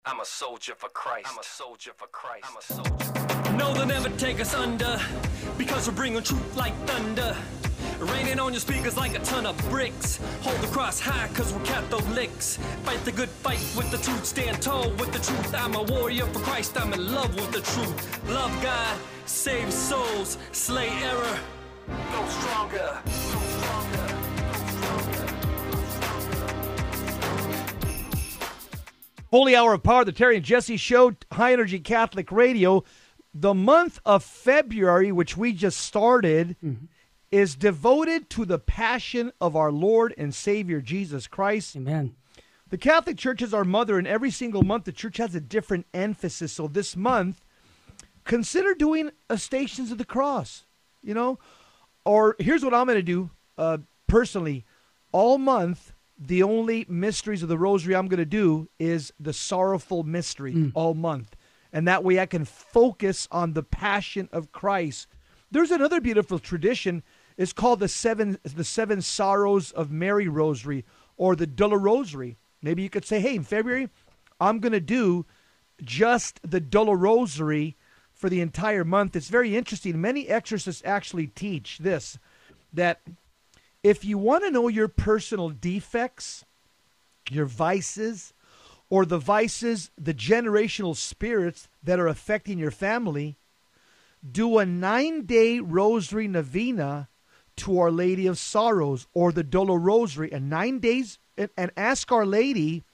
I'm a soldier for Christ. I'm a soldier for Christ. I'm a soldier. No, they'll never take us under, because we're bringing truth like thunder. Raining on your speakers like a ton of bricks. Hold the cross high, cause we're Catholics. Fight the good fight with the truth. Stand tall with the truth. I'm a warrior for Christ. I'm in love with the truth. Love God, save souls, slay error. Go stronger. Go stronger. Holy Hour of Power, the Terry and Jesse Show, High Energy Catholic Radio. The month of February, which we just started, is devoted to the passion of our Lord and Savior, Jesus Christ. Amen. The Catholic Church is our mother, and every single month the Church has a different emphasis. So this month, consider doing a Stations of the Cross, you know? Or here's what I'm going to do personally. All month, the only mysteries of the Rosary I'm going to do is the sorrowful mystery all month. And that way I can focus on the passion of Christ. There's another beautiful tradition. It's called the seven Sorrows of Mary Rosary, or the Dolorosary. Maybe you could say, hey, in February, I'm going to do just the Dolorosary for the entire month. It's very interesting. Many exorcists actually teach this, that if you want to know your personal defects, your vices, or the vices, the generational spirits that are affecting your family, do a 9-day rosary novena to Our Lady of Sorrows, or the Dolorosary, and 9 days, and ask Our Lady,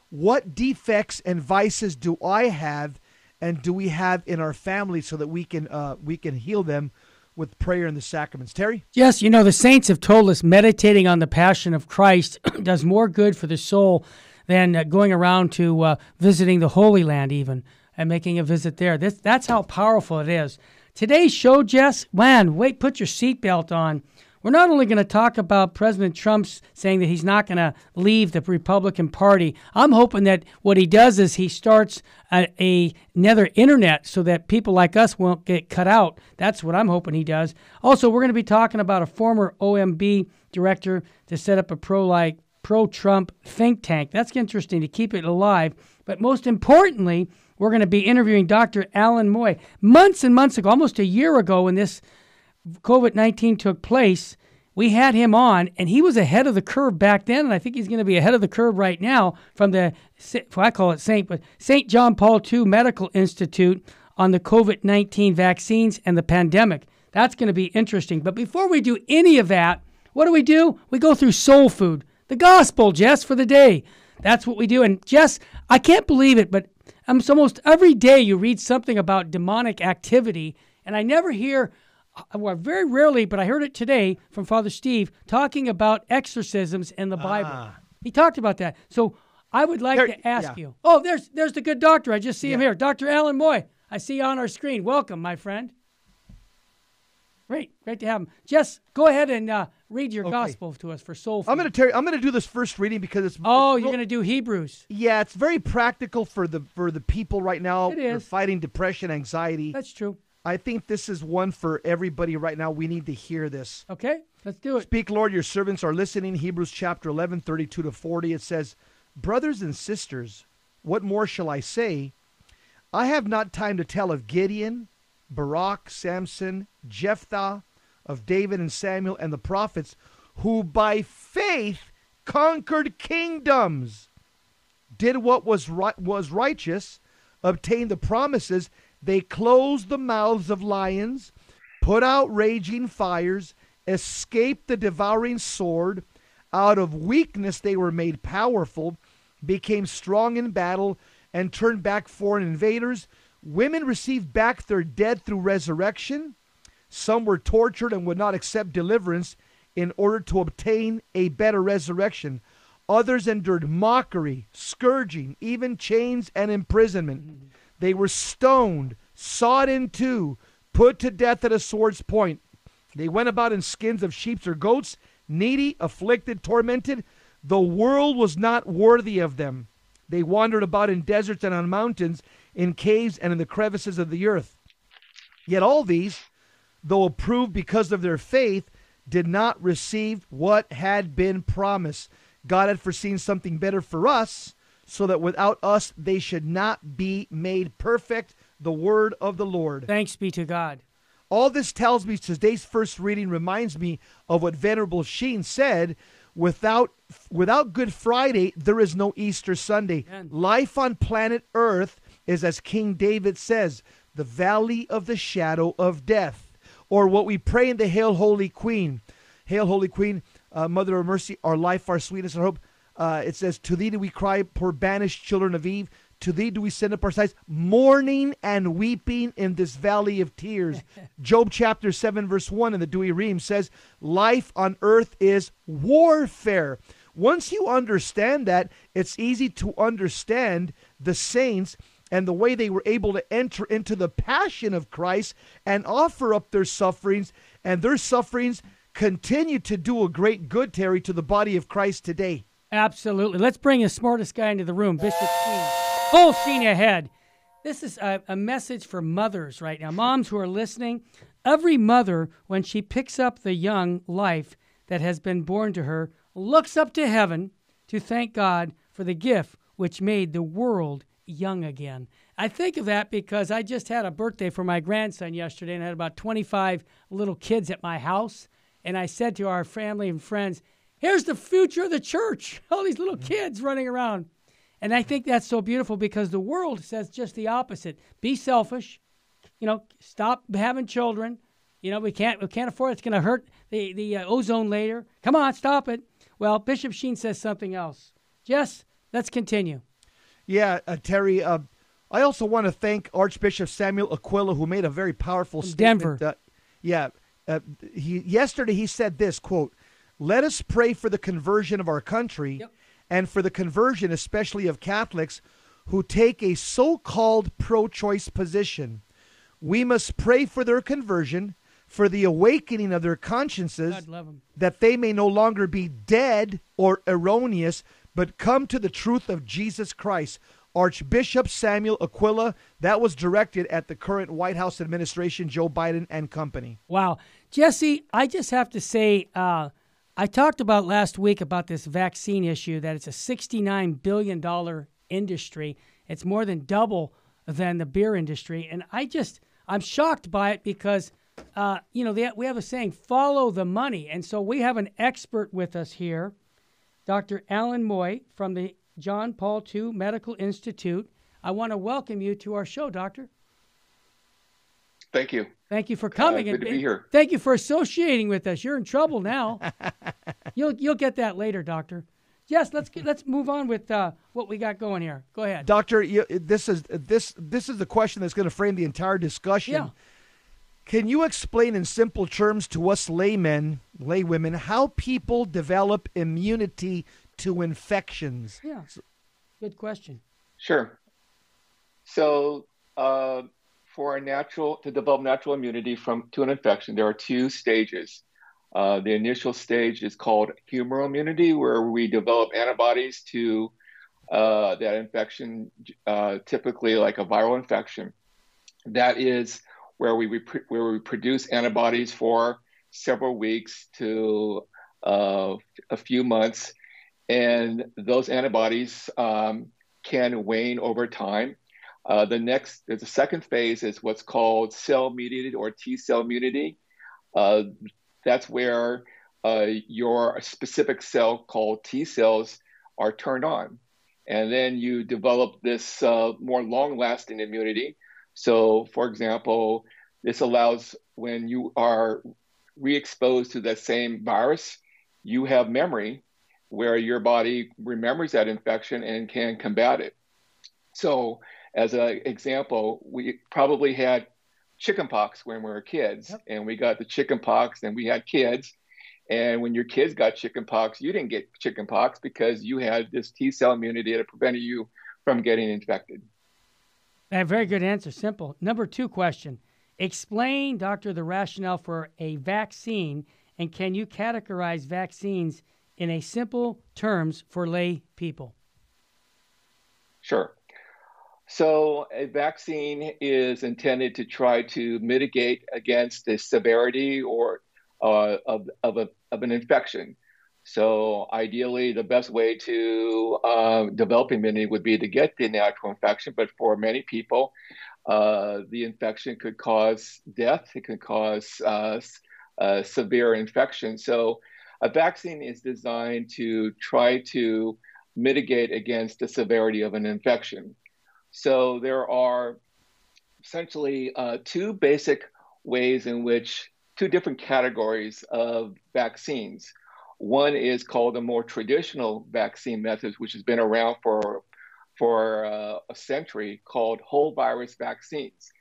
what defects and vices do I have, and do we have in our family, so that we can heal them with prayer and the sacraments. Terry? Yes, you know, the saints have told us meditating on the passion of Christ does more good for the soul than going around to visiting the Holy Land even and making a visit there. That's how powerful it is. Today's show, Jess, man, wait, put your seatbelt on. We're not only going to talk about President Trump's saying that he's not going to leave the Republican Party. I'm hoping that what he does is he starts another internet so that people like us won't get cut out. That's what I'm hoping he does. Also, we're going to be talking about a former OMB director to set up a pro-Trump think tank. That's interesting to keep it alive. But most importantly, we're going to be interviewing Dr. Alan Moy. Months and months ago, almost a year ago, when this COVID-19 took place, we had him on, and he was ahead of the curve back then, and I think he's going to be ahead of the curve right now from the, well, I call it St. John Paul II Medical Institute on the COVID-19 vaccines and the pandemic. That's going to be interesting. But before we do any of that, what do? We go through soul food, the gospel, Jess, for the day. That's what we do. And Jess, I can't believe it, but almost every day you read something about demonic activity, and I never hear, well, very rarely, but I heard it today from Father Steve talking about exorcisms in the Bible. He talked about that. So I would like to ask you. Oh, there's the good doctor. I just see him here. Dr. Alan Moy. I see you on our screen. Welcome, my friend. Great to have him. Jess, go ahead and read your gospel to us for soul food. I'm going to do this first reading because it's... Oh, you're going to do Hebrews. Yeah, it's very practical for the people right now. It is. They're fighting depression, anxiety. That's true. I think this is one for everybody right now. We need to hear this. Okay, let's do it. Speak, Lord, your servants are listening. Hebrews chapter 11, 32 to 40. It says, brothers and sisters, what more shall I say? I have not time to tell of Gideon, Barak, Samson, Jephthah, of David and Samuel and the prophets, who by faith conquered kingdoms, did what was righteous, obtained the promises. They closed the mouths of lions, put out raging fires, escaped the devouring sword. Out of weakness they were made powerful, became strong in battle, and turned back foreign invaders. Women received back their dead through resurrection. Some were tortured and would not accept deliverance in order to obtain a better resurrection. Others endured mockery, scourging, even chains and imprisonment. They were stoned, sawed in two, put to death at a sword's point. They went about in skins of sheep or goats, needy, afflicted, tormented. The world was not worthy of them. They wandered about in deserts and on mountains, in caves and in the crevices of the earth. Yet all these, though approved because of their faith, did not receive what had been promised. God had foreseen something better for us, so that without us they should not be made perfect. The word of the Lord. Thanks be to God. All this tells me, today's first reading reminds me of what Venerable Sheen said, without Good Friday, there is no Easter Sunday. Amen. Life on planet Earth is, as King David says, the valley of the shadow of death. Or what we pray in the Hail, Holy Queen. Hail, Holy Queen, Mother of Mercy, our life, our sweetness, our hope. It says, to thee do we cry, poor banished children of Eve. To thee do we send up our sighs, mourning and weeping in this valley of tears. Job chapter 7, verse 1 in the Dewey Ream says, life on earth is warfare. Once you understand that, it's easy to understand the saints and the way they were able to enter into the passion of Christ and offer up their sufferings, and their sufferings continue to do a great good, Terry, to the body of Christ today. Absolutely. Let's bring the smartest guy into the room, Bishop Sheen. Full Sheen ahead. This is a message for mothers right now. Moms who are listening, every mother, when she picks up the young life that has been born to her, looks up to heaven to thank God for the gift which made the world young again. I think of that because I just had a birthday for my grandson yesterday, and I had about 25 little kids at my house. And I said to our family and friends, here's the future of the church. All these little kids running around. And I think that's so beautiful because the world says just the opposite. Be selfish. Stop having children. We can't afford it. It's going to hurt the ozone layer. Come on, stop it. Well, Bishop Sheen says something else. Jess, let's continue. Yeah, Terry, I also want to thank Archbishop Samuel Aquila, who made a very powerful statement. Denver. Yesterday he said this, quote, let us pray for the conversion of our country. Yep. And for the conversion, especially of Catholics, who take a so-called pro-choice position. We must pray for their conversion, for the awakening of their consciences, God love 'em. that they may no longer be dead or erroneous, but come to the truth of Jesus Christ. Archbishop Samuel Aquila, that was directed at the current White House administration, Joe Biden and company. Wow. Jesse, I just have to say, I talked about last week about this vaccine issue, that it's a $69 billion industry. It's more than double than the beer industry. And I'm shocked by it because, we have a saying, follow the money. And so we have an expert with us here, Dr. Alan Moy from the John Paul II Medical Institute. I want to welcome you to our show, Doctor. Thank you. Thank you for coming. Good to be here. Thank you for associating with us. You're in trouble now. You'll get that later, Doctor. Yes, let's move on with what we got going here. Go ahead, Doctor. This is the question that's going to frame the entire discussion. Yeah. Can you explain in simple terms to us laywomen, how people develop immunity to infections? Yeah. Good question. Sure. So, to develop natural immunity to an infection, there are two stages. The initial stage is called humoral immunity, where we develop antibodies to that infection, typically like a viral infection. That is where we produce antibodies for several weeks to a few months, and those antibodies can wane over time. The second phase is what's called cell-mediated or T-cell immunity. That's where your specific cell called T cells are turned on. And then you develop this more long-lasting immunity. So, for example, this allows when you are re-exposed to that same virus, you have memory where your body remembers that infection and can combat it. So, as an example, we probably had chickenpox when we were kids, yep. And we got the chickenpox and we had kids. And when your kids got chickenpox, you didn't get chickenpox because you had this T-cell immunity that prevented you from getting infected. A very good answer. Simple. Number 2 question. Explain, doctor, the rationale for a vaccine, and can you categorize vaccines in a simple terms for lay people? Sure. So a vaccine is intended to try to mitigate against the severity or of an infection. So ideally, the best way to develop immunity would be to get the natural infection. But for many people, the infection could cause death. It could cause severe infection. So a vaccine is designed to try to mitigate against the severity of an infection. So there are essentially two basic ways in which two different categories of vaccines. One is called the more traditional vaccine methods, which has been around for a century, called whole virus vaccines.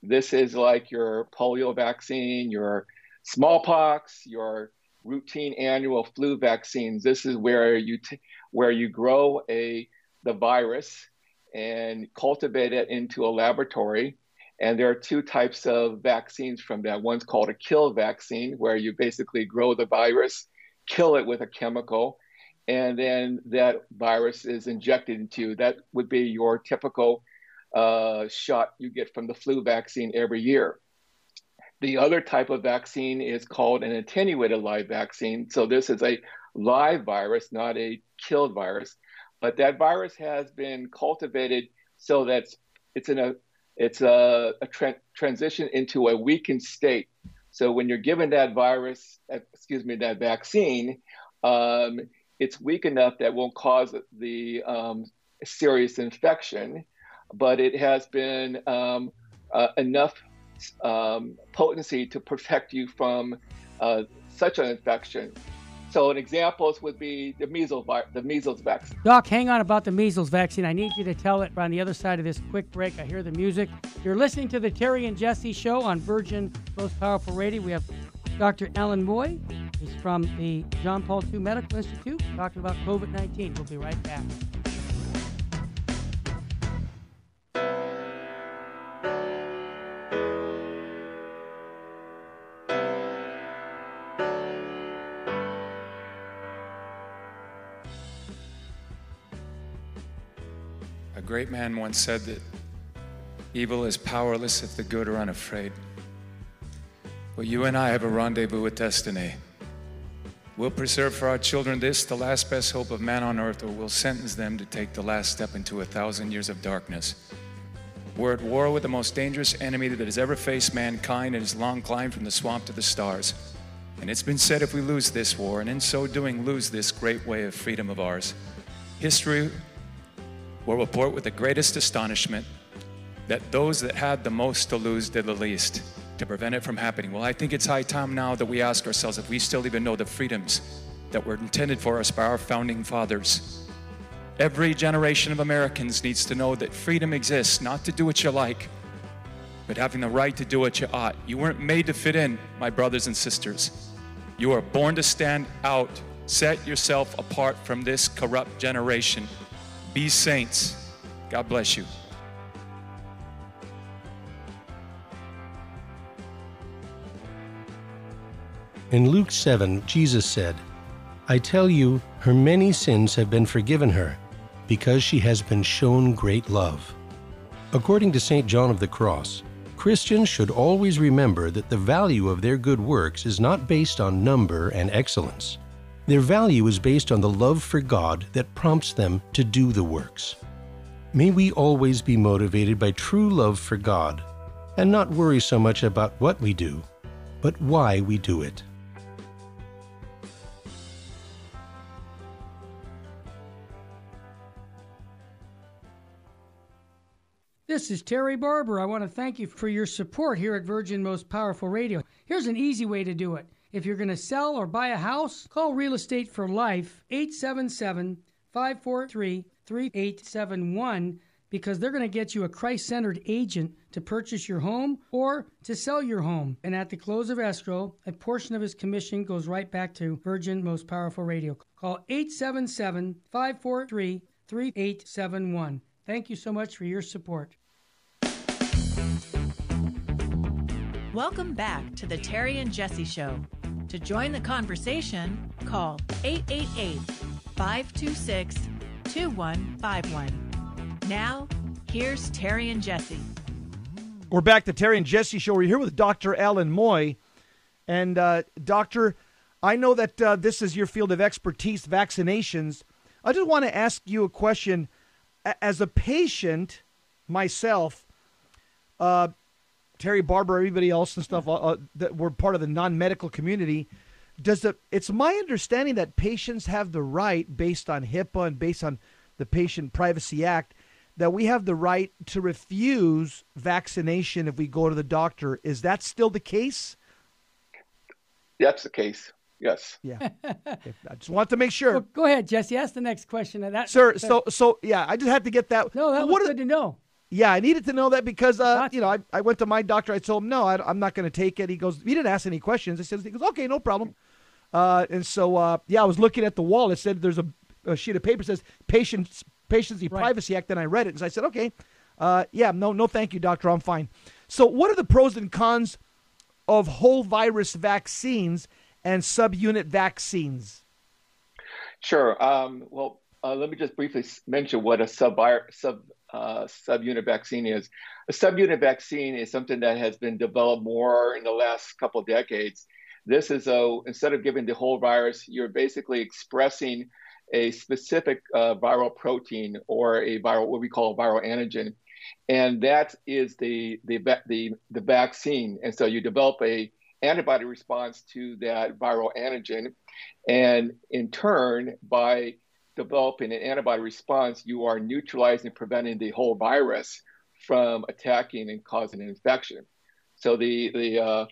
This is like your polio vaccine, your smallpox, your routine annual flu vaccines. This is where you grow the virus and cultivate it into a laboratory. And there are two types of vaccines from that. One's called a kill vaccine, where you basically grow the virus, kill it with a chemical, and then that virus is injected into you. That would be your typical shot you get from the flu vaccine every year. The other type of vaccine is called an attenuated live vaccine. So this is a live virus, not a killed virus. But that virus has been cultivated so that it's a transition into a weakened state. So when you're given that that vaccine, it's weak enough that won't cause the serious infection, but it has been enough potency to protect you from such an infection. So an example would be the measles vaccine. Doc, hang on about the measles vaccine. I need you to tell it on the other side of this quick break. I hear the music. You're listening to the Terry and Jesse Show on Virgin Most Powerful Radio. We have Dr. Alan Moy. He's from the John Paul II Medical Institute talking about COVID-19. We'll be right back. A great man once said that evil is powerless if the good are unafraid. Well, you and I have a rendezvous with destiny. We'll preserve for our children this, the last best hope of man on earth, or we'll sentence them to take the last step into 1,000 years of darkness. We're at war with the most dangerous enemy that has ever faced mankind in his long climb from the swamp to the stars. And it's been said, if we lose this war, and in so doing lose this great way of freedom of ours, history will report with the greatest astonishment that those that had the most to lose did the least to prevent it from happening. Well, I think it's high time now that we ask ourselves if we still even know the freedoms that were intended for us by our founding fathers. Every generation of Americans needs to know that freedom exists, not to do what you like, but having the right to do what you ought. You weren't made to fit in, my brothers and sisters. You are born to stand out. Set yourself apart from this corrupt generation. Be saints. God bless you. In Luke 7, Jesus said, "I tell you, her many sins have been forgiven her, because she has been shown great love." According to St. John of the Cross, Christians should always remember that the value of their good works is not based on number and excellence. Their value is based on the love for God that prompts them to do the works. May we always be motivated by true love for God and not worry so much about what we do, but why we do it. This is Terry Barber. I want to thank you for your support here at Virgin Most Powerful Radio. Here's an easy way to do it. If you're going to sell or buy a house, call Real Estate for Life, 877-543-3871, because they're going to get you a Christ-centered agent to purchase your home or to sell your home. And at the close of escrow, a portion of his commission goes right back to Virgin Most Powerful Radio. Call 877-543-3871. Thank you so much for your support. Welcome back to the Terry and Jesse Show. To join the conversation, call 888-526-2151. Now, here's Terry and Jesse. We're back to Terry and Jesse Show. We're here with Dr. Alan Moy. And Doctor, I know that this is your field of expertise, vaccinations. I just want to ask you a question. As a patient myself, Terry, Barbara, everybody else and stuff that we're part of the non-medical community, it's my understanding that patients have the right, based on HIPAA and based on the Patient Privacy Act, that we have the right to refuse vaccination if we go to the doctor. Is that still the case? That's the case. Yes. Yeah. I just want to make sure. Well, go ahead, Jesse. Ask the next question. Sir, so yeah, I just had to get that. No, that was good to know. Yeah, I needed to know that because, I went to my doctor. I told him, no, I'm not going to take it. He didn't ask any questions. He goes, okay, no problem. And so, I was looking at the wall. It said there's a sheet of paper that says Patients Privacy Act. Then I read it. And so I said, okay, no, thank you, doctor. I'm fine. So what are the pros and cons of whole virus vaccines and subunit vaccines? Sure. Let me just briefly mention what a subunit vaccine is. A subunit vaccine is something that has been developed more in the last couple of decades. This is instead of giving the whole virus, you're basically expressing a specific viral protein or what we call a viral antigen, and that is the vaccine. And so you develop a antibody response to that viral antigen, and in turn, by developing an antibody response, you are neutralizing and preventing the whole virus from attacking and causing an infection. So the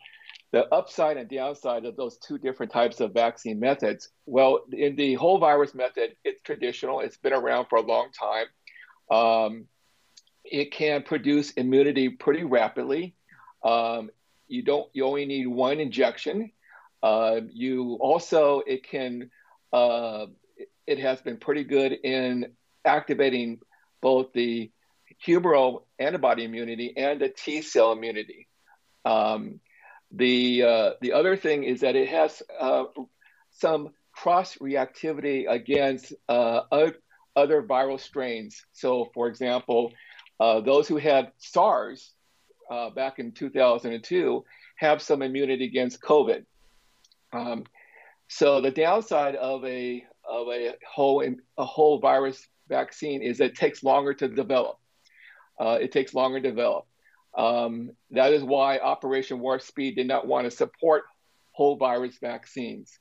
upside and downside of those two different types of vaccine methods, well, in the whole virus method, it's traditional. It's been around for a long time. It can produce immunity pretty rapidly. You only need one injection. It has been pretty good in activating both the humoral antibody immunity and the T cell immunity. The other thing is that it has some cross-reactivity against other viral strains. So, for example, those who had SARS back in 2002 have some immunity against COVID. So the downside of a whole virus vaccine is that it takes longer to develop. That is why Operation Warp Speed did not want to support whole virus vaccines.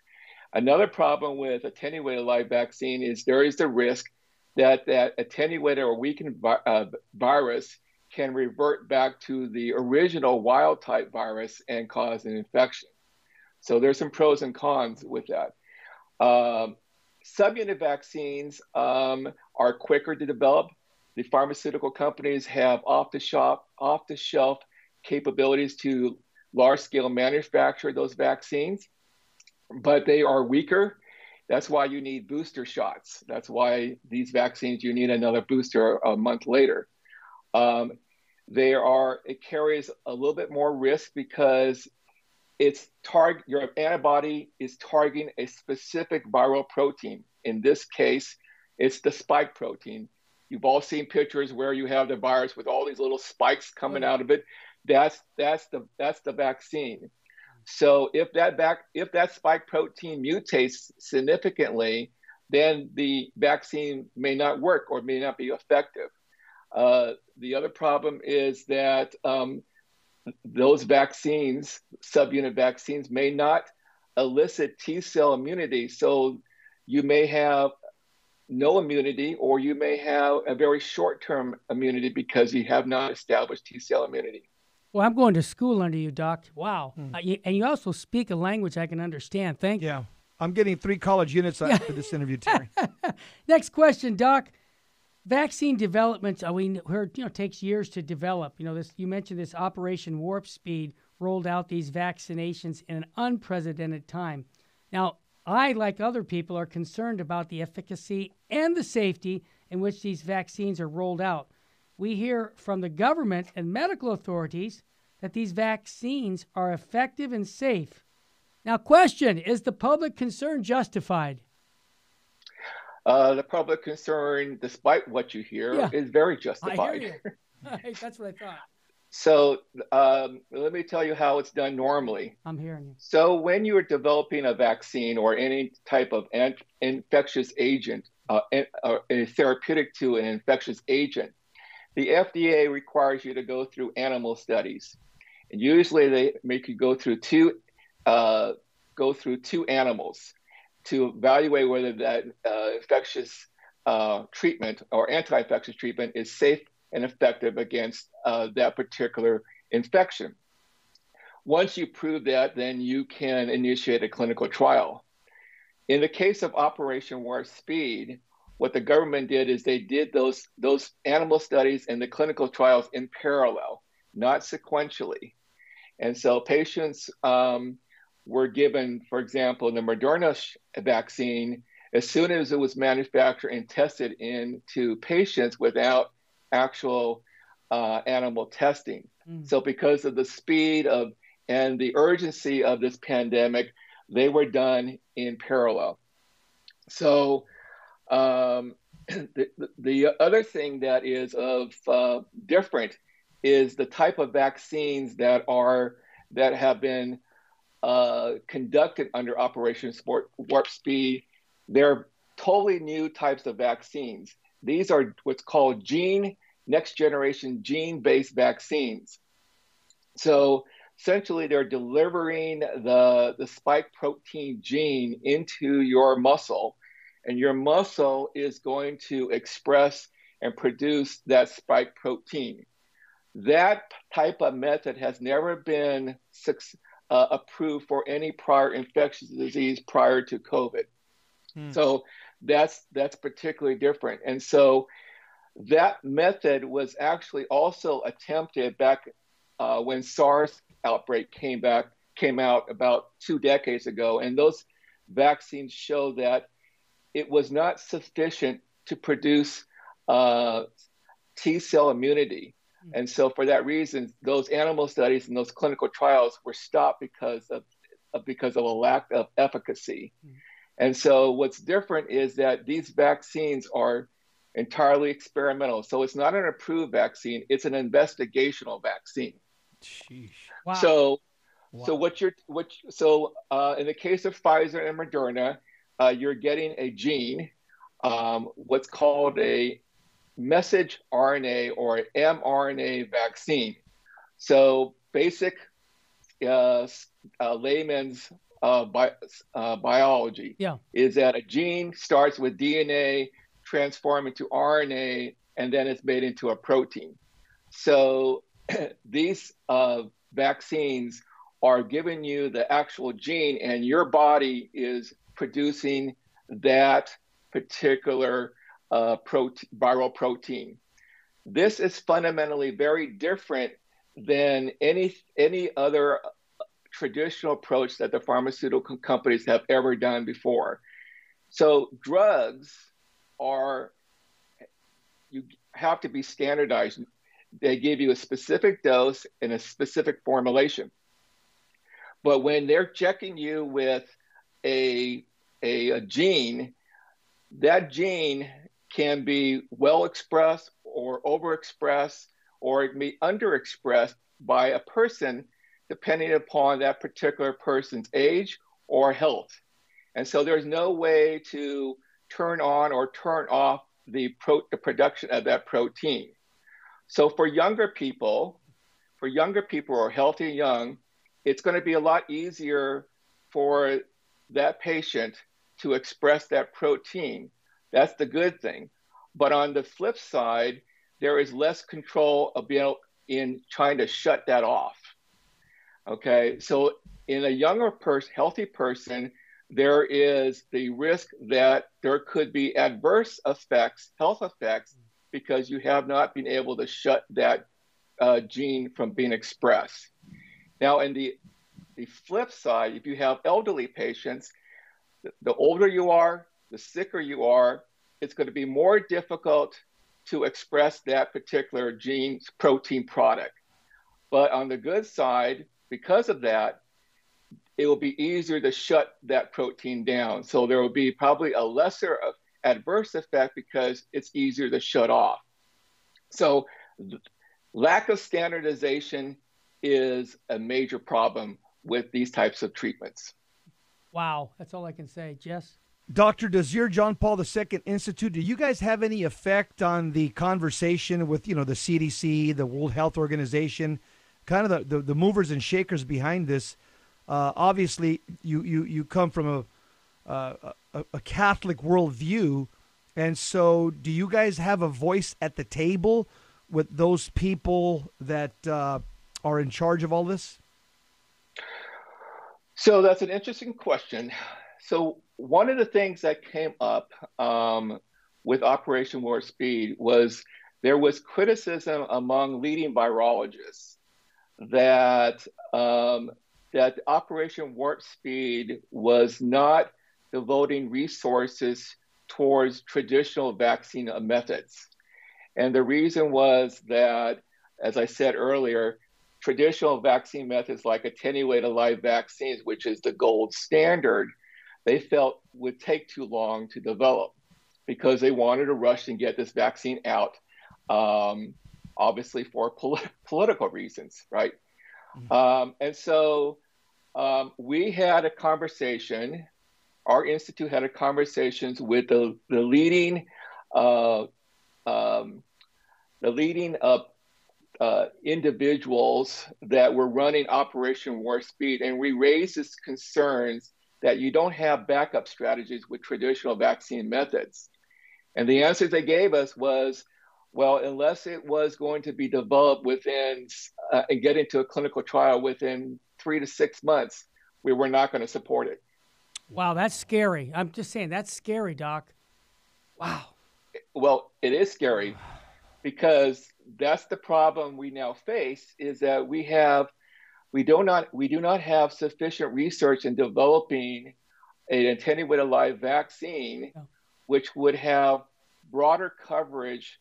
Another problem with attenuated live vaccine is there is the risk that attenuated or weakened virus can revert back to the original wild type virus and cause an infection. So there's some pros and cons with that. Subunit vaccines are quicker to develop. The pharmaceutical companies have off-the-shelf capabilities to large-scale manufacture those vaccines, but they are weaker. That's why you need booster shots. That's why these vaccines, you need another booster a month later. It carries a little bit more risk because your antibody is targeting a specific viral protein. In this case, it's the spike protein. You've all seen pictures where you have the virus with all these little spikes coming out of it. That's the vaccine. So if that spike protein mutates significantly, then the vaccine may not work or may not be effective. The other problem is that those vaccines, subunit vaccines, may not elicit T cell immunity. So you may have no immunity, or you may have a very short-term immunity because you have not established T cell immunity. Well, I'm going to school under you, Doc. Wow. And you also speak a language I can understand. Thank you. Yeah. I'm getting 3 college units after this interview, Terry. Next question, Doc. Vaccine development, we heard, takes years to develop. You mentioned this Operation Warp Speed rolled out these vaccinations in an unprecedented time. Now, I, like other people, are concerned about the efficacy and the safety in which these vaccines are rolled out. We hear from the government and medical authorities that these vaccines are effective and safe. Now, question, is the public concern justified? The public concern, despite what you hear, is very justified. I hear you. That's what I thought. So let me tell you how it's done normally. I'm hearing you. So when you are developing a vaccine or any type of infectious agent, a therapeutic to an infectious agent, the FDA requires you to go through animal studies. And usually they make you go through two animals to evaluate whether that infectious treatment or anti-infectious treatment is safe and effective against that particular infection. Once you prove that, then you can initiate a clinical trial. In the case of Operation Warp Speed, what the government did is they did those animal studies and the clinical trials in parallel, not sequentially. And so patients were given, for example, the Moderna vaccine as soon as it was manufactured and tested into patients without actual animal testing. So because of the speed and the urgency of this pandemic, they were done in parallel. So the other thing that is different is the type of vaccines that have been conducted under Operation Warp Speed. They're totally new types of vaccines. These are what's called next generation gene-based vaccines. So essentially, they're delivering the spike protein gene into your muscle, and your muscle is going to express and produce that spike protein. That type of method has never been approved for any prior infectious disease prior to COVID. So that's particularly different. And so that method was actually also attempted back when SARS outbreak came out about 2 decades ago. And those vaccines show that it was not sufficient to produce T-cell immunity. And so for that reason, those animal studies and those clinical trials were stopped because of a lack of efficacy. And so what's different is that these vaccines are entirely experimental. So it's not an approved vaccine, it's an investigational vaccine. Sheesh. Wow. So in the case of Pfizer and Moderna, you're getting a gene, what's called a messenger RNA or mRNA vaccine. So basic layman's biology is that a gene starts with DNA, transform into RNA, and then it's made into a protein. So these vaccines are giving you the actual gene, and your body is producing that particular viral protein. This is fundamentally very different than any other traditional approach that the pharmaceutical companies have ever done before. So drugs you have to be standardized. They give you a specific dose and a specific formulation. But when they're checking you with a gene, that gene can be well expressed or overexpressed, or it may underexpressed by a person depending upon that particular person's age or health. And so there's no way to turn on or turn off the production of that protein. So for younger people who are healthy and young, it's going to be a lot easier for that patient to express that protein. That's the good thing. But on the flip side, there is less control in trying to shut that off. Okay, so in a younger person, healthy person, there is the risk that there could be adverse effects, health effects, because you have not been able to shut that gene from being expressed. Now, in the flip side, if you have elderly patients, the older you are, the sicker you are, it's going to be more difficult to express that particular gene's protein product. But on the good side, because of that, it will be easier to shut that protein down. So there will be probably a lesser adverse effect because it's easier to shut off. So lack of standardization is a major problem with these types of treatments. Wow, that's all I can say. Jess? Doctor, does your John Paul II Institute, do you guys have any effect on the conversation with, the CDC, the World Health Organization, kind of the movers and shakers behind this? Obviously, you come from a Catholic worldview, and so do you guys have a voice at the table with those people that are in charge of all this? So that's an interesting question. So one of the things that came up with Operation Warp Speed was there was criticism among leading virologists that that Operation Warp Speed was not devoting resources towards traditional vaccine methods. And the reason was that, as I said earlier, traditional vaccine methods like attenuated live vaccines, which is the gold standard, they felt would take too long to develop because they wanted to rush and get this vaccine out, obviously for political reasons, right? And so we had a conversation, our institute had a conversation with the leading individuals that were running Operation Warp Speed, and we raised these concerns that you don't have backup strategies with traditional vaccine methods. And the answer they gave us was, well, unless it was going to be developed within and get into a clinical trial within 3 to 6 months, we were not going to support it. Wow, that's scary. I'm just saying, that's scary, Doc. Wow. Well, it is scary because that's the problem we now face, is that we do not have sufficient research in developing an attenuated live vaccine, which would have broader coverage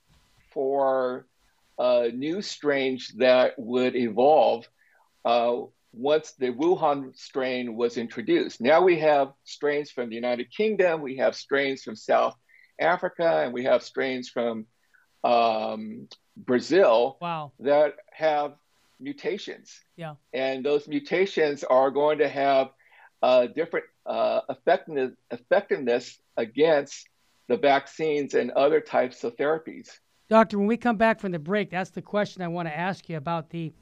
for new strains that would evolve once the Wuhan strain was introduced. Now we have strains from the United Kingdom, we have strains from South Africa, and we have strains from Brazil that have mutations. Yeah. And those mutations are going to have different effectiveness against the vaccines and other types of therapies. Doctor, when we come back from the break, that's the question I want to ask you about the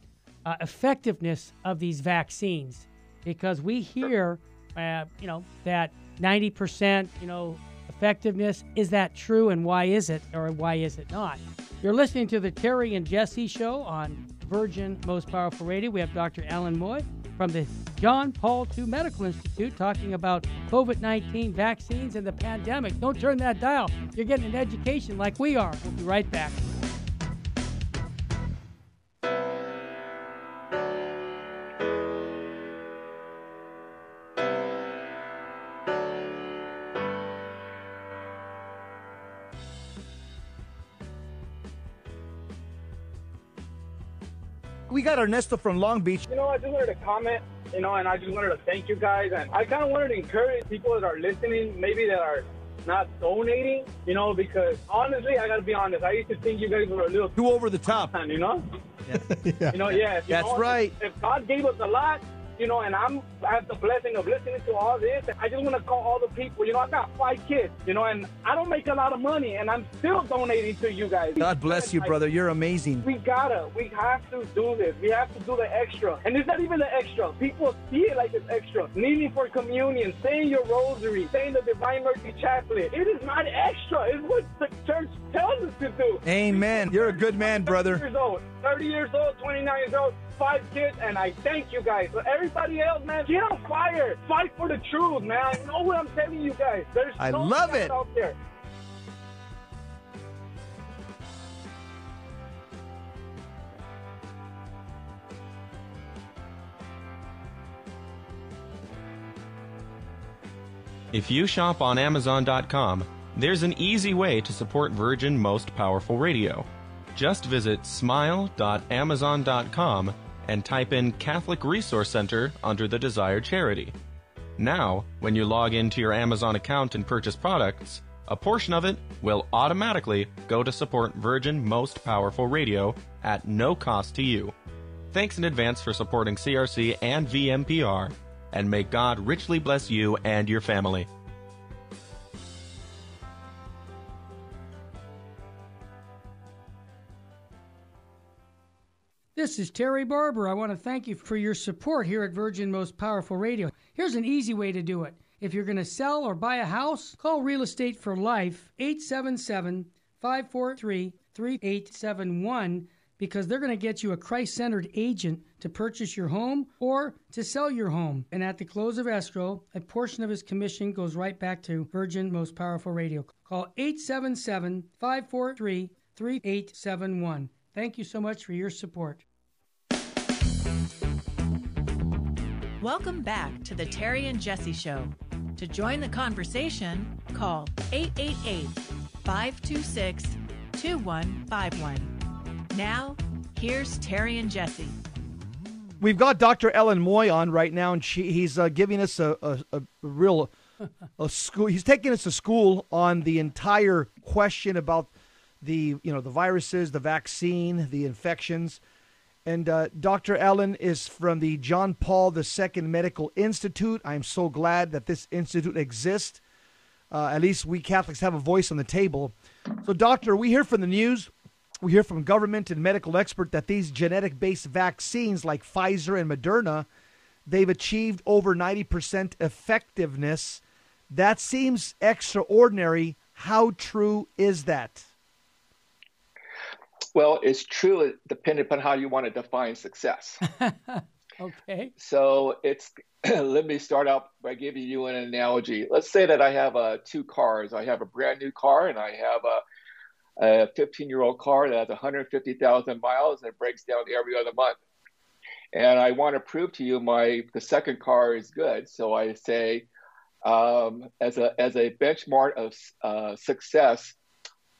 effectiveness of these vaccines, because we hear, that 90%, effectiveness. Is that true, and why is it, or why is it not? You're listening to the Terry and Jesse Show on Virgin Most Powerful Radio. We have Dr. Alan Moy from the John Paul II Medical Institute talking about COVID-19 vaccines and the pandemic. Don't turn that dial. You're getting an education like we are. We'll be right back. We got Ernesto from Long Beach. I just wanted to comment, and I just wanted to thank you guys. And I kind of wanted to encourage people that are listening, maybe that are not donating, because honestly, I got to be honest, I used to think you guys were a little too over the top. Yeah. That's right. If God gave us a lot, and I have the blessing of listening to all this, I just want to call all the people. I've got 5 kids, and I don't make a lot of money, and I'm still donating to you guys. God bless you, brother. You're amazing. We have to do this. We have to do the extra. And it's not even the extra. People see it like it's extra. Kneeling for communion, saying your rosary, saying the Divine Mercy Chaplet. It is not extra. It's what the church tells us to do. Amen. You're a good man, brother. 30 years old, 29 years old, 5 kids, and I thank you guys. But everybody else, man, get on fire. Fight for the truth, man. I know what I'm telling you guys. There's I so love much it. out there. If you shop on Amazon.com, there's an easy way to support Virgin Most Powerful Radio. Just visit smile.amazon.com and type in Catholic Resource Center under the desired charity. Now, when you log into your Amazon account and purchase products, A portion of it will automatically go to support Virgin Most Powerful Radio at no cost to you. Thanks in advance for supporting CRC and VMPR, and may God richly bless you and your family. This is Terry Barber. I want to thank you for your support here at Virgin Most Powerful Radio. Here's an easy way to do it. If you're going to sell or buy a house, call Real Estate for Life, 877-543-3871, because they're going to get you a Christ-centered agent to purchase your home or to sell your home. And at the close of escrow, a portion of his commission goes right back to Virgin Most Powerful Radio. Call 877-543-3871. Thank you so much for your support. Welcome back to the Terry and Jesse Show. To join the conversation, call 888-526-2151. Now, here's Terry and Jesse. We've got Dr. Alan Moy on right now, and he's giving us a real school. He's taking us to school on the entire question about the viruses, the vaccine, the infections. And Dr. Alan is from the John Paul II Medical Institute. I'm so glad that this institute exists. At least we Catholics have a voice on the table. So, Doctor, we hear from the news, we hear from government and medical expert that these genetic-based vaccines like Pfizer and Moderna, they've achieved over 90% effectiveness. That seems extraordinary. How true is that? Well, it's true, depending upon how you want to define success. Okay. So let me start out by giving you an analogy. Let's say that I have two cars. I have a brand new car and I have a 15-year-old car that has 150,000 miles and it breaks down every other month. And I want to prove to you the second car is good. So I say, as a benchmark of success,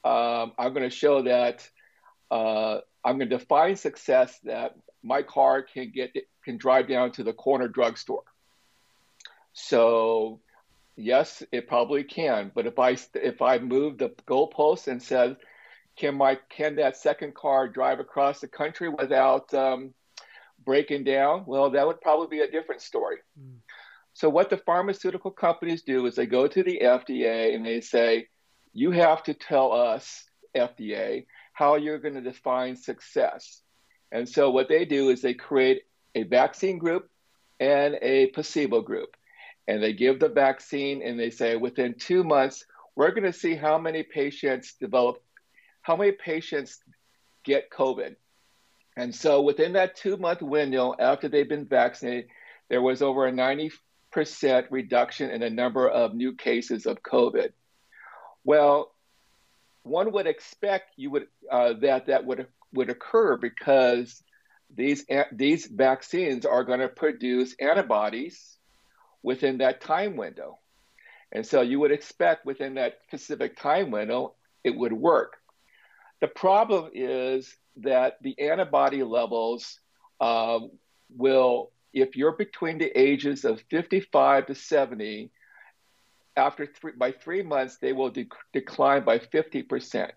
I'm going to show that I'm going to define success that my car can drive down to the corner drugstore. So yes, it probably can. But if I move the goalpost and said, can that second car drive across the country without breaking down? Well, that would probably be a different story. So what the pharmaceutical companies do is they go to the FDA and they say, you have to tell us, FDA, how you're going to define success. And so what they do is they create a vaccine group and a placebo group. And they give the vaccine and they say within 2 months, we're going to see how many patients get COVID. And so within that 2-month window after they've been vaccinated, there was over a 90% reduction in the number of new cases of COVID. Well, one would expect that would occur because these vaccines are going to produce antibodies within that time window. And so you would expect within that specific time window, it would work. The problem is that the antibody levels will, if you're between the ages of 55 to 70, by 3 months, they will decline by 50%.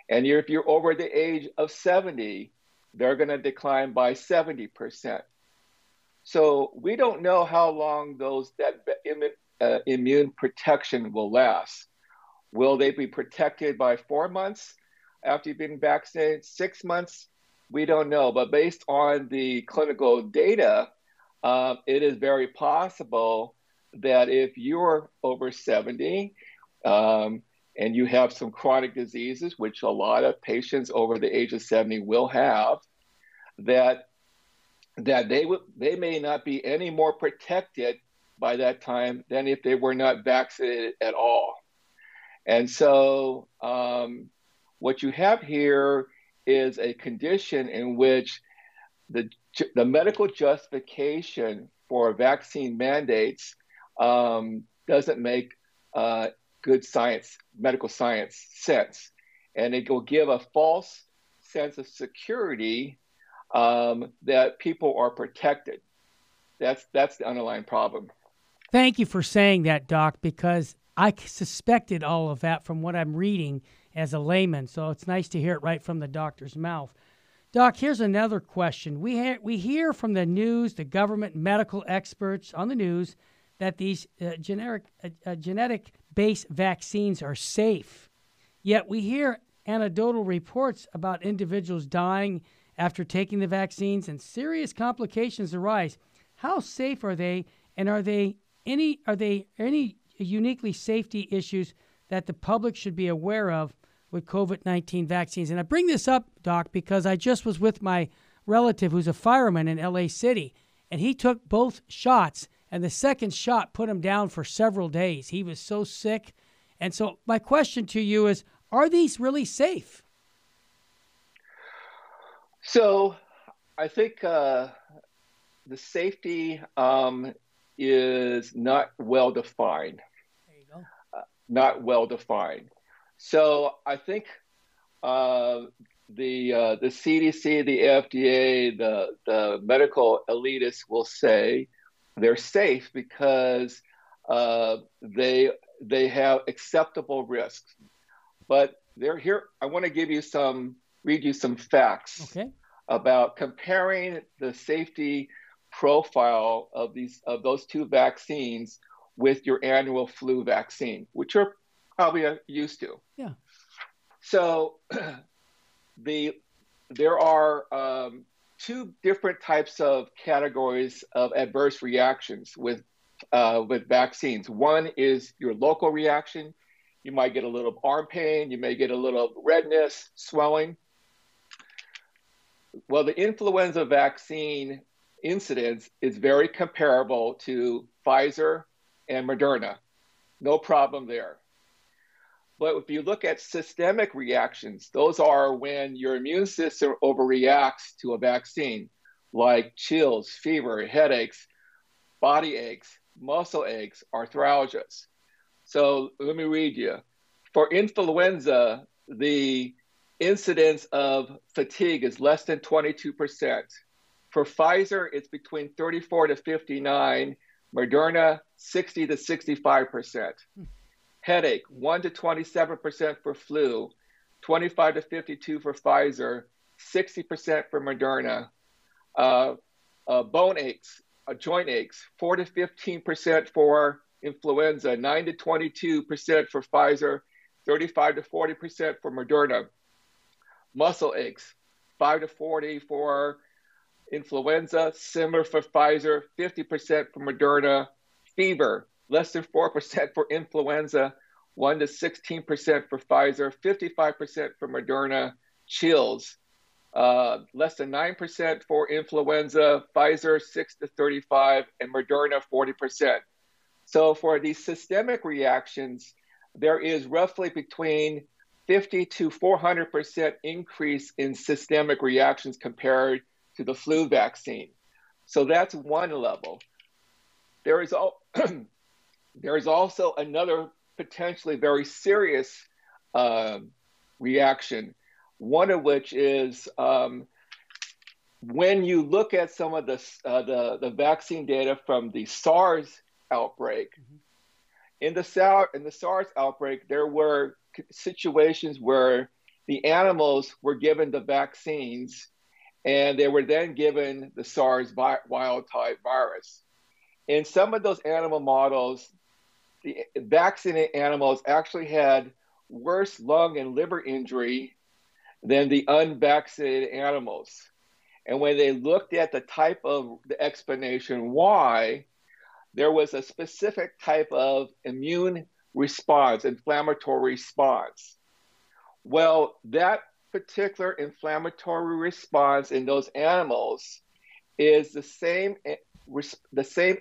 And if you're over the age of 70, they're going to decline by 70%. So we don't know how long that immune protection will last. Will they be protected by 4 months after you've been vaccinated? 6 months? We don't know. But based on the clinical data, it is very possible that if you're over 70 and you have some chronic diseases, which a lot of patients over the age of 70 will have, that they may not be any more protected by that time than if they were not vaccinated at all. And so what you have here is a condition in which the medical justification for vaccine mandates doesn't make good medical science sense. And it will give a false sense of security that people are protected. That's the underlying problem. Thank you for saying that, Doc, because I suspected all of that from what I'm reading as a layman, so it's nice to hear it right from the doctor's mouth. Doc, here's another question. We hear from the news, the government, medical experts on the news, that these genetic-based vaccines are safe. Yet we hear anecdotal reports about individuals dying after taking the vaccines and serious complications arise. How safe are they, and are there any uniquely safety issues that the public should be aware of with COVID-19 vaccines? And I bring this up, Doc, because I just was with my relative who's a fireman in LA City, and he took both shots, and the second shot put him down for several days. He was so sick. And so my question to you is, are these really safe? So I think the safety is not well defined. There you go. Not well defined. So I think the CDC, the FDA, the medical elitists will say they're safe because they have acceptable risks. But they're here. I want to read you some facts about comparing the safety profile of those two vaccines with your annual flu vaccine, which you're probably used to. Yeah. So there are two different types of categories of adverse reactions with vaccines. One is your local reaction. You might get a little arm pain. You may get a little redness, swelling. Well, the influenza vaccine incidence is very comparable to Pfizer and Moderna. No problem there. But if you look at systemic reactions, those are when your immune system overreacts to a vaccine, like chills, fever, headaches, body aches, muscle aches, arthralgias. So let me read you. For influenza, the incidence of fatigue is less than 22%. For Pfizer, it's between 34 to 59, Moderna, 60 to 65%. Headache, 1 to 27% for flu, 25 to 52 for Pfizer, 60% for Moderna. Bone aches, joint aches, 4 to 15% for influenza, 9 to 22% for Pfizer, 35 to 40% for Moderna. Muscle aches, 5 to 40 for influenza, similar for Pfizer, 50% for Moderna. Fever, less than 4% for influenza, 1 to 16% for Pfizer, 55% for Moderna. Chills, less than 9% for influenza, Pfizer 6 to 35, and Moderna 40%. So for these systemic reactions, there is roughly between 50 to 400% increase in systemic reactions compared to the flu vaccine. So that's one level. There is also another potentially very serious reaction, one of which is when you look at some of the vaccine data from the SARS outbreak. In the SARS outbreak, there were situations where the animals were given the vaccines and they were then given the SARS wild type virus. In some of those animal models, the vaccinated animals actually had worse lung and liver injury than the unvaccinated animals. And when they looked at the type of the explanation why, there was a specific type of immune response, inflammatory response. Well, that particular inflammatory response in those animals is the same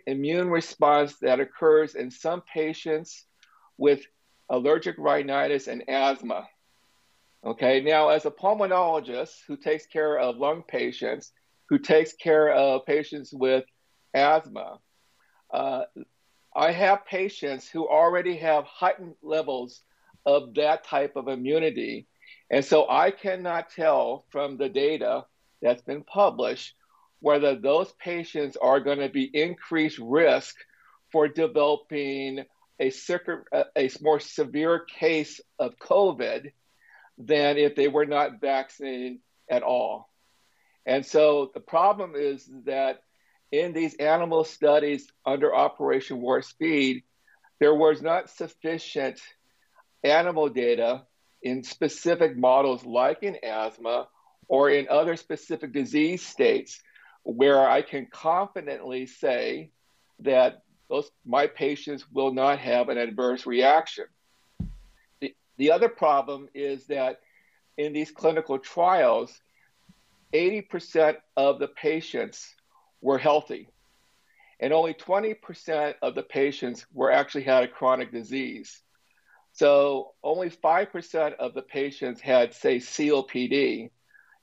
immune response that occurs in some patients with allergic rhinitis and asthma. Okay, now as a pulmonologist who takes care of lung patients, who takes care of patients with asthma, I have patients who already have heightened levels of that type of immunity. And so I cannot tell from the data that's been published whether those patients are going to be increased risk for developing a more severe case of COVID than if they were not vaccinated at all. And so the problem is that in these animal studies under Operation Warp Speed, there was not sufficient animal data in specific models like in asthma or in other specific disease states where I can confidently say that my patients will not have an adverse reaction. The other problem is that in these clinical trials, 80% of the patients were healthy, and only 20% of the patients actually had a chronic disease. So only 5% of the patients had, say, COPD.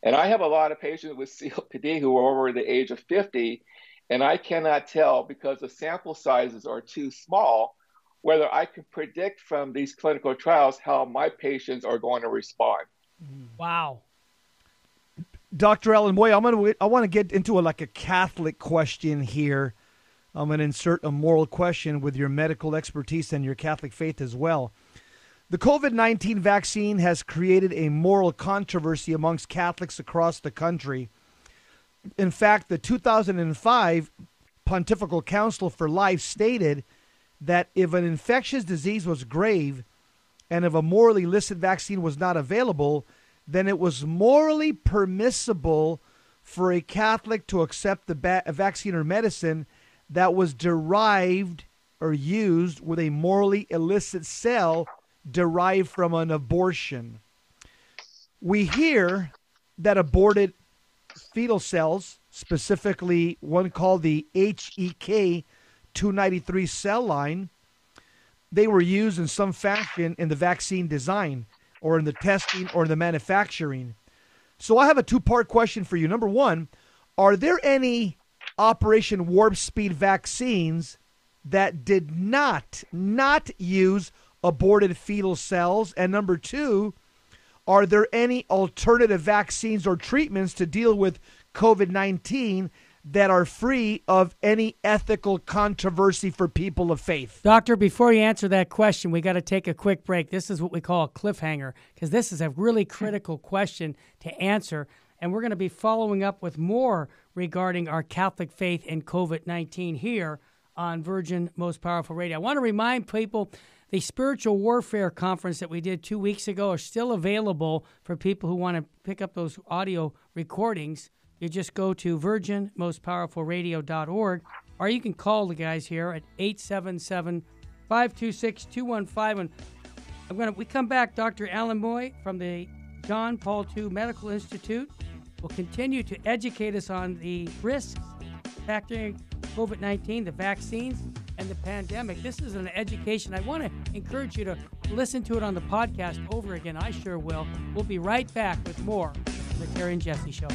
And I have a lot of patients with COPD who are over the age of 50, and I cannot tell because the sample sizes are too small whether I can predict from these clinical trials how my patients are going to respond. Wow. Dr. Alan Moy, I want to get into a Catholic question here. I'm going to insert a moral question with your medical expertise and your Catholic faith as well. The COVID-19 vaccine has created a moral controversy amongst Catholics across the country. In fact, the 2005 Pontifical Council for Life stated that if an infectious disease was grave and if a morally illicit vaccine was not available, then it was morally permissible for a Catholic to accept a vaccine or medicine that was derived or used with a morally illicit cell derived from an abortion. We hear that aborted fetal cells, specifically one called the HEK 293 cell line, they were used in some fashion in the vaccine design or in the testing or in the manufacturing. So I have a two-part question for you. Number one, are there any Operation Warp Speed vaccines that did not use aborted fetal cells? And number two, are there any alternative vaccines or treatments to deal with COVID-19 that are free of any ethical controversy for people of faith? Doctor, before you answer that question, we got to take a quick break. This is what we call a cliffhanger because this is a really critical question to answer. And we're going to be following up with more regarding our Catholic faith and COVID-19 here on Virgin Most Powerful Radio. I want to remind people the Spiritual Warfare Conference that we did 2 weeks ago is still available for people who want to pick up those audio recordings. You just go to virginmostpowerfulradio.org, or you can call the guys here at 877-526-2151. We come back, Dr. Alan Moy from the John Paul II Medical Institute will continue to educate us on the risks factoring COVID-19, the vaccines, and the pandemic. This is an education. I want to encourage you to listen to it on the podcast over again. I sure will. We'll be right back with more of the Terry and Jesse Show.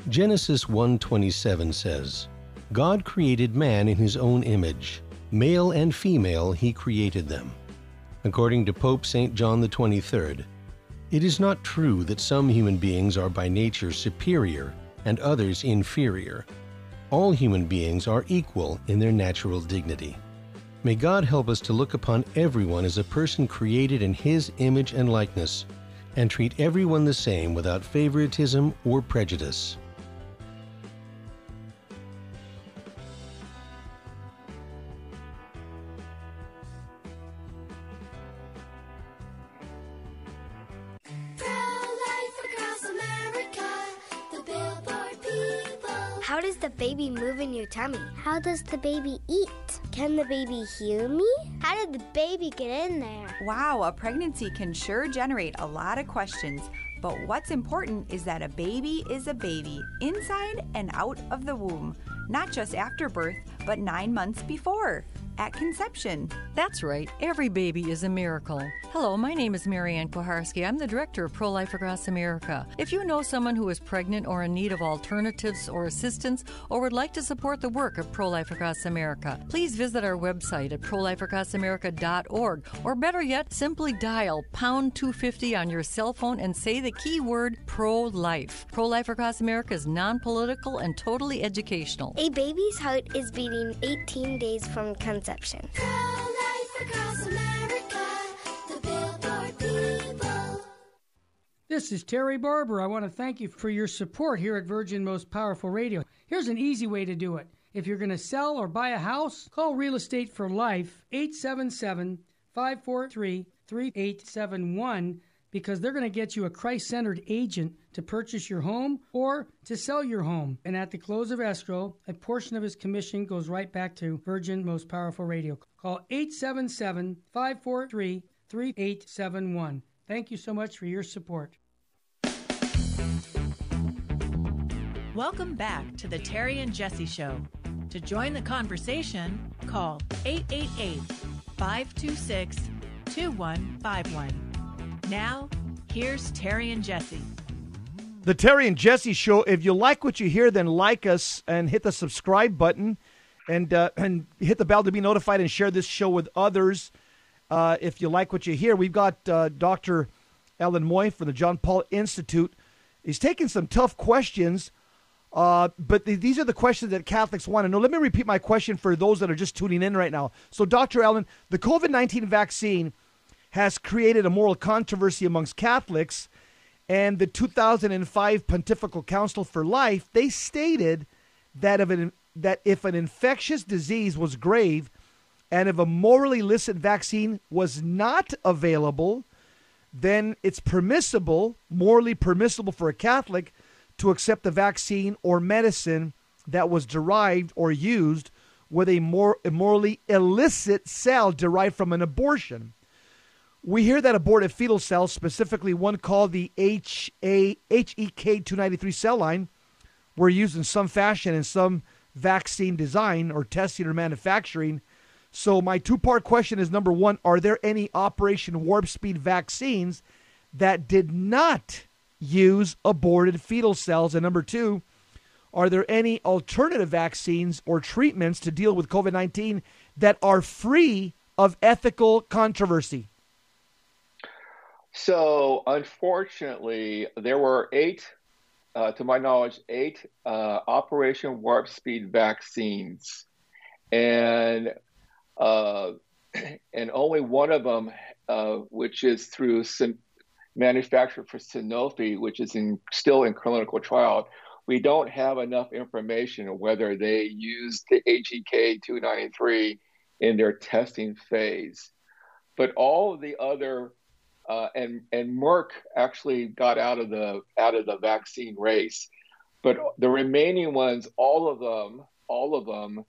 Genesis 1:27 says, God created man in his own image. Male and female he created them. According to Pope St. John XXIII, it is not true that some human beings are by nature superior and others inferior. All human beings are equal in their natural dignity. May God help us to look upon everyone as a person created in his image and likeness, and treat everyone the same without favoritism or prejudice. How does the baby move in your tummy? How does the baby eat? Can the baby hear me? How did the baby get in there? Wow, a pregnancy can sure generate a lot of questions. But what's important is that a baby is a baby, inside and out of the womb. Not just after birth, but 9 months before. at conception. That's right. Every baby is a miracle. Hello, my name is Marianne Koharski. I'm the director of Pro-Life Across America. If you know someone who is pregnant or in need of alternatives or assistance or would like to support the work of Pro-Life Across America, please visit our website at prolifeacrossamerica.org, or better yet, simply dial pound 250 on your cell phone and say the keyword pro-life. Pro-Life Across America is non-political and totally educational. A baby's heart is beating 18 days from conception. Pro-life across America, the Billboard people. This is Terry Barber. I want to thank you for your support here at Virgin Most Powerful Radio. Here's an easy way to do it. If you're going to sell or buy a house, call Real Estate for Life, 877-543-3871, because they're going to get you a Christ-centered agent to purchase your home or to sell your home. And at the close of escrow, a portion of his commission goes right back to Virgin Most Powerful Radio. Call 877-543-3871. Thank you so much for your support. Welcome back to the Terry and Jesse Show. To join the conversation, call 888-526-2151. Now, here's Terry and Jesse. The Terry and Jesse Show. If you like what you hear, then like us and hit the subscribe button and hit the bell to be notified and share this show with others. If you like what you hear, we've got Dr. Alan Moy from the John Paul Institute. He's taking some tough questions, but these are the questions that Catholics want to know. Let me repeat my question for those that are just tuning in right now. So, Dr. Alan, the COVID-19 vaccine has created a moral controversy amongst Catholics, and the 2005 Pontifical Council for Life, they stated that if an infectious disease was grave and if a morally illicit vaccine was not available, then it's permissible, morally permissible for a Catholic to accept the vaccine or medicine that was derived or used with a morally illicit cell derived from an abortion. We hear that aborted fetal cells, specifically one called the HEK293 cell line, were used in some fashion in some vaccine design or testing or manufacturing. So my two-part question is, number one, are there any Operation Warp Speed vaccines that did not use aborted fetal cells? And number two, are there any alternative vaccines or treatments to deal with COVID-19 that are free of ethical controversy? So, unfortunately, there were to my knowledge, eight Operation Warp Speed vaccines, and only one of them, which is through manufactured for Sanofi, which is still in clinical trial. We don't have enough information on whether they used the HEK293 in their testing phase, but all of the other and Merck actually got out of the vaccine race, but the remaining ones, all of them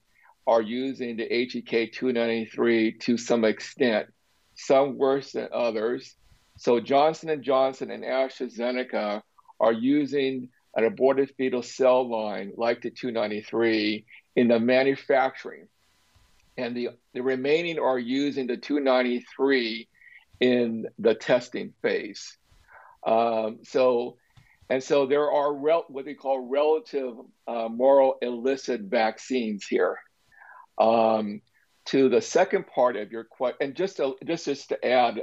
are using the HEK293 to some extent, some worse than others. So Johnson & Johnson and AstraZeneca are using an aborted fetal cell line like the 293 in the manufacturing, and the remaining are using the 293 in the testing phase. So there are what they call relative moral illicit vaccines here. To the second part of your question, and just to add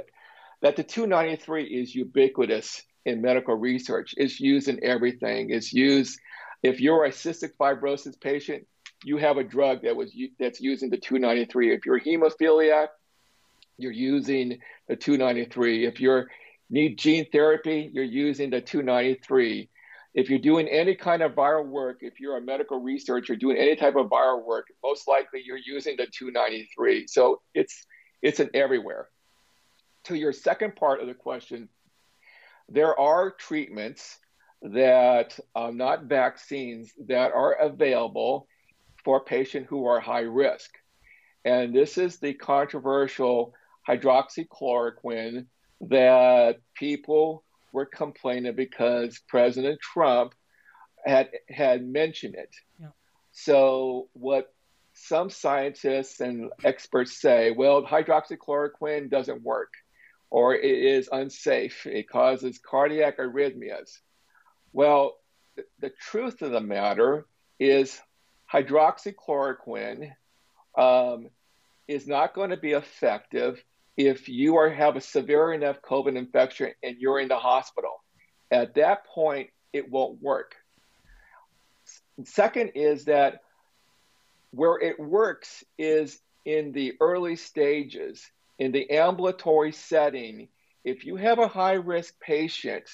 that the 293 is ubiquitous in medical research. It's used in everything. It's used, if you're a cystic fibrosis patient, you have a drug that's using the 293. If you're a hemophiliac, you're using the 293. If you need gene therapy, you're using the 293. If you're doing any kind of viral work, if you're a medical researcher doing any type of viral work, most likely you're using the 293. So it's in everywhere. To your second part of the question, there are treatments that are not vaccines that are available for patients who are high risk. And this is the controversial hydroxychloroquine that people were complaining because President Trump had mentioned it. Yeah. So some scientists and experts say, well, hydroxychloroquine doesn't work, or it is unsafe. It causes cardiac arrhythmias. Well, the truth of the matter is hydroxychloroquine is not going to be effective if you have a severe enough COVID infection and you're in the hospital. At that point, it won't work. Second is that where it works is in the early stages, in the ambulatory setting. If you have a high-risk patient,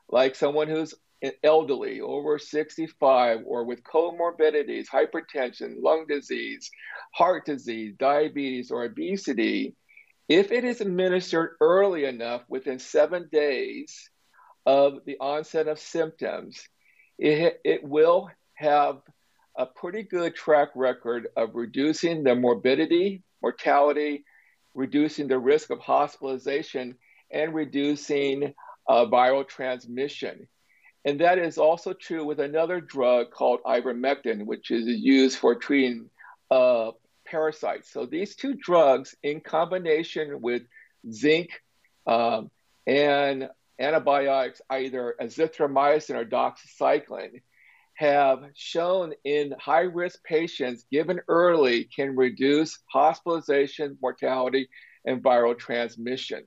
like someone who's elderly, over 65, or with comorbidities, hypertension, lung disease, heart disease, diabetes, or obesity, if it is administered early enough, within 7 days of the onset of symptoms, it will have a pretty good track record of reducing the morbidity, mortality, reducing the risk of hospitalization, and reducing viral transmission. And that is also true with another drug called ivermectin, which is used for treating parasites. So these two drugs, in combination with zinc and antibiotics, either azithromycin or doxycycline, have shown in high-risk patients given early can reduce hospitalization, mortality, and viral transmission.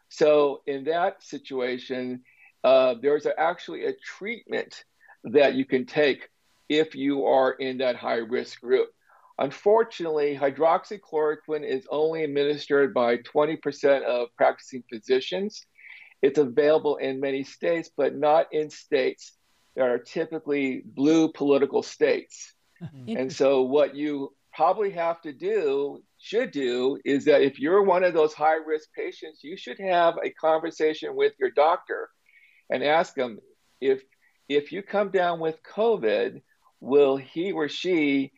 So in that situation, there's actually a treatment that you can take if you are in that high-risk group. Unfortunately, hydroxychloroquine is only administered by 20% of practicing physicians. It's available in many states, but not in states that are typically blue political states. And so what you probably should do, is that if you're one of those high-risk patients, you should have a conversation with your doctor and ask them, if you come down with COVID, will he or she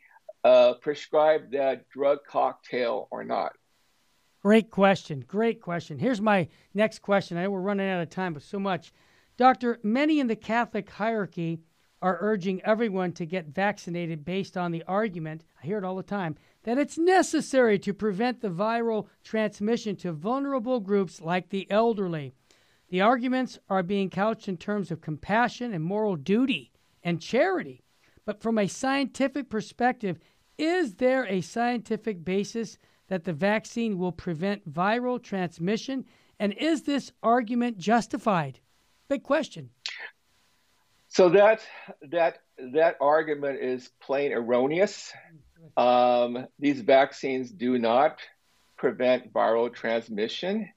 prescribe that drug cocktail or not? Great question. Great question. Here's my next question. I know we're running out of time, but so much. Doctor, many in the Catholic hierarchy are urging everyone to get vaccinated based on the argument, I hear it all the time, that it's necessary to prevent the viral transmission to vulnerable groups like the elderly. The arguments are being couched in terms of compassion and moral duty and charity. But from a scientific perspective, is there a scientific basis that the vaccine will prevent viral transmission? And is this argument justified? Big question. So that argument is plain erroneous. These vaccines do not prevent viral transmission.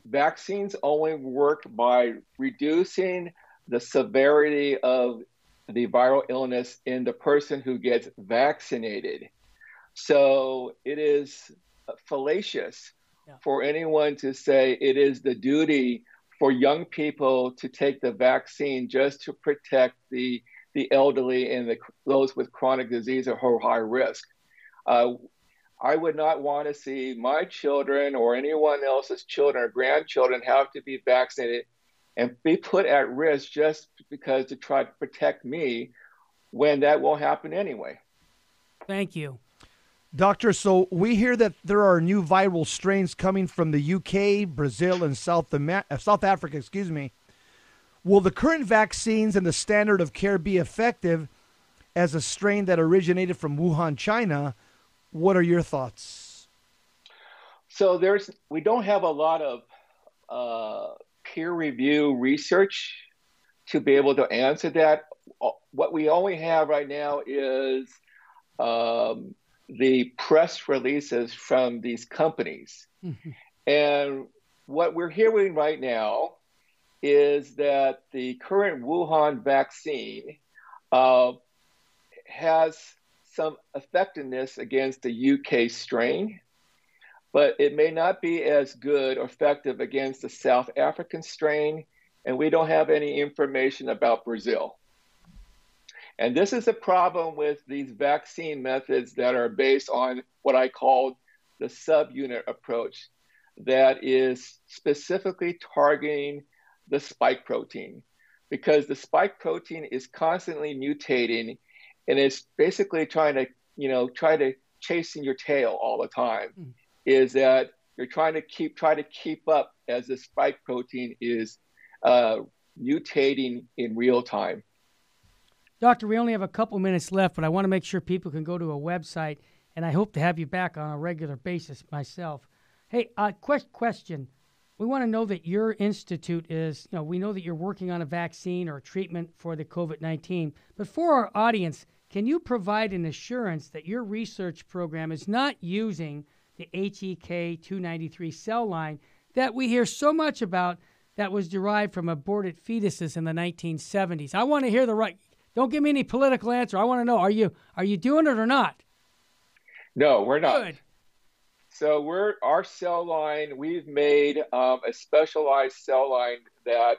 Vaccines only work by reducing the severity of the viral illness in the person who gets vaccinated. So it is fallacious for anyone to say it is the duty for young people to take the vaccine just to protect the elderly and those with chronic disease or high risk. I would not want to see my children or anyone else's children or grandchildren have to be vaccinated and be put at risk just because to try to protect me, when that won't happen anyway. Thank you. Doctor, so we hear that there are new viral strains coming from the UK, Brazil, and South Africa, Will the current vaccines and the standard of care be effective as a strain that originated from Wuhan, China? What are your thoughts? So we don't have a lot of peer review research to be able to answer that. What we only have right now is the press releases from these companies. Mm-hmm. And what we're hearing right now is that the current Wuhan vaccine has some effectiveness against the UK strain, but it may not be as good or effective against the South African strain, and we don't have any information about Brazil. And this is a problem with these vaccine methods that are based on what I call the subunit approach, that is specifically targeting the spike protein, because the spike protein is constantly mutating, and it's basically trying to chasing your tail all the time. Is that you're try to keep up as the spike protein is mutating in real time. Doctor, we only have a couple minutes left, but I want to make sure people can go to a website, and I hope to have you back on a regular basis myself. Hey, question. We want to know that your institute is, we know that you're working on a vaccine or a treatment for the COVID-19, but for our audience, can you provide an assurance that your research program is not using the HEK 293 cell line that we hear so much about that was derived from aborted fetuses in the 1970s? I want to hear don't give me any political answer. I want to know, are you doing it or not? No, we're not. Good. So our cell line, we've made a specialized cell line that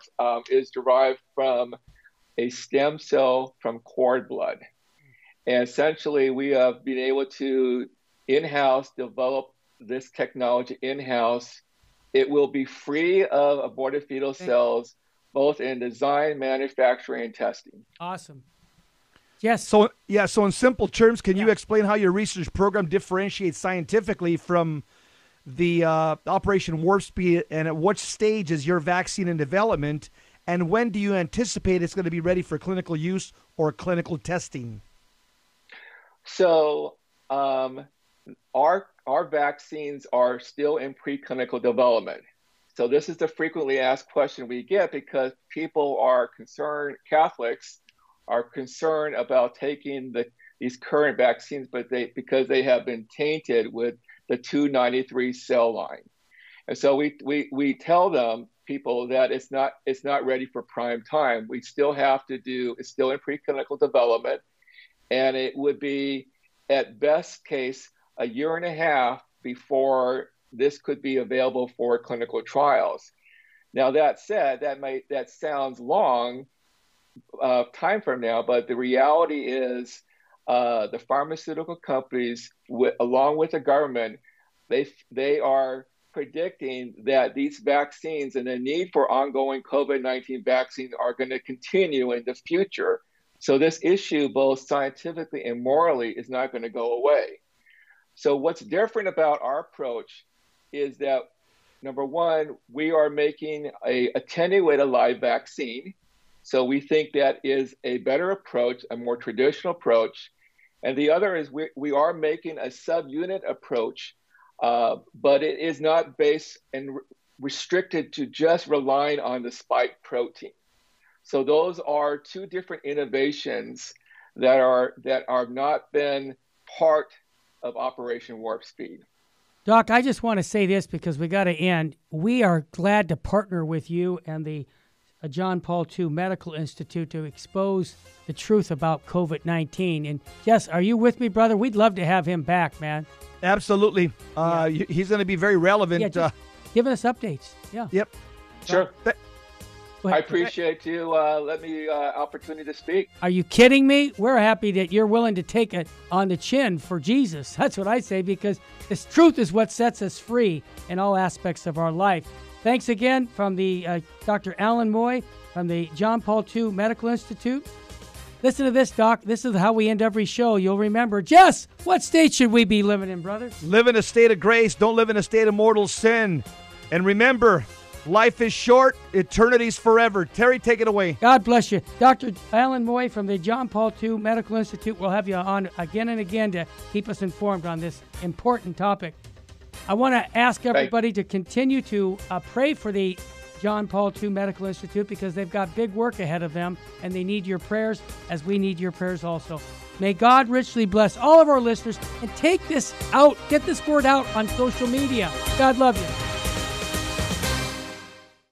is derived from a stem cell from cord blood. And essentially, we have been able to in-house develop this technology in-house. It will be free of aborted fetal cells, both in design, manufacturing, and testing. Awesome. Yes. So in simple terms, can you explain how your research program differentiates scientifically from the Operation Warp Speed, and at what stage is your vaccine in development, and when do you anticipate it's going to be ready for clinical use or clinical testing? So our vaccines are still in preclinical development. So this is the frequently asked question we get because people are concerned, Catholics are concerned about taking these current vaccines, because they have been tainted with the 293 cell line. And so we tell people that it's not ready for prime time. We still have to it's still in preclinical development, and it would be at best case a year and a half before this could be available for clinical trials. Now that said, that sounds long time from now, but the reality is the pharmaceutical companies, along with the government, they are predicting that these vaccines and the need for ongoing COVID-19 vaccines are going to continue in the future. So this issue, both scientifically and morally, is not going to go away. So what's different about our approach is that, number one, we are making a attenuated live vaccine. So we think that is a better approach, a more traditional approach. And the other is we are making a subunit approach, but it is not based and restricted to just relying on the spike protein. So those are two different innovations that are not been part of Operation Warp Speed. Doc, I just want to say this because we got to end. We are glad to partner with you and the John Paul II Medical Institute to expose the truth about COVID-19. And Jess, are you with me, brother? We'd love to have him back, man. Absolutely. He's going to be very relevant. Yeah, just giving us updates. Yeah. Yep. Sure. I appreciate you letting me opportunity to speak. Are you kidding me? We're happy that you're willing to take it on the chin for Jesus. That's what I say, because this truth is what sets us free in all aspects of our life. Thanks again from the Dr. Alan Moy from the John Paul II Medical Institute. Listen to this, Doc. This is how we end every show. You'll remember. Jess, what state should we be living in, brother? Live in a state of grace. Don't live in a state of mortal sin. And remember, life is short, eternity's forever. Terry, take it away. God bless you. Dr. Alan Moy from the John Paul II Medical Institute will have you on again and again to keep us informed on this important topic. I want to ask everybody to continue to pray for the John Paul II Medical Institute, because they've got big work ahead of them, and they need your prayers as we need your prayers also. May God richly bless all of our listeners, and take this out, get this word out on social media. God love you.